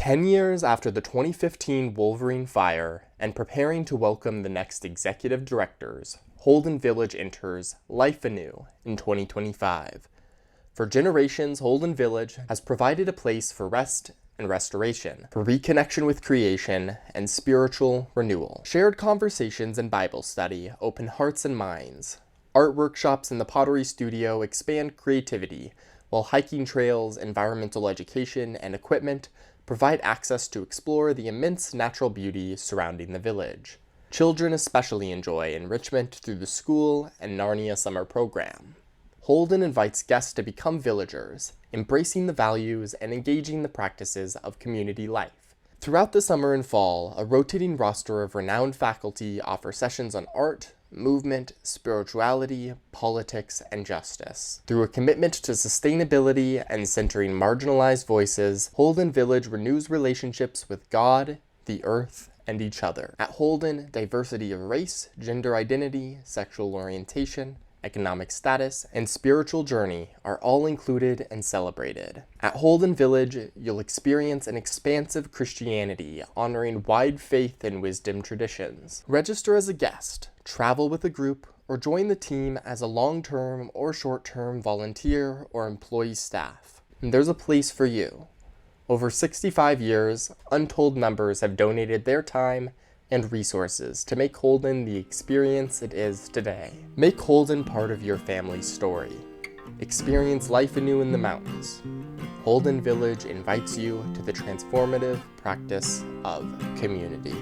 10 years after the 2015 Wolverine fire and preparing to welcome the next executive directors, Holden Village enters Life Anew in 2025. For generations, Holden Village has provided a place for rest and restoration, for reconnection with creation and spiritual renewal. Shared conversations and Bible study open hearts and minds. Art workshops in the pottery studio expand creativity, while hiking trails, environmental education, and equipment provide access to explore the immense natural beauty surrounding the village. Children especially enjoy enrichment through the school and Narnia summer program. Holden invites guests to become villagers, embracing the values and engaging the practices of community life. Throughout the summer and fall, a rotating roster of renowned faculty offer sessions on art, movement, spirituality, politics, and justice. Through a commitment to sustainability and centering marginalized voices, Holden Village renews relationships with God, the earth, and each other. At Holden, diversity of race, gender identity, sexual orientation, economic status, and spiritual journey are all included and celebrated. At Holden Village, you'll experience an expansive Christianity honoring wide faith and wisdom traditions. Register as a guest, travel with a group, or join the team as a long-term or short-term volunteer or employee staff. And there's a place for you. Over 65 years, untold members have donated their time and resources to make Holden the experience it is today. Make Holden part of your family's story. Experience life anew in the mountains. Holden Village invites you to the transformative practice of community.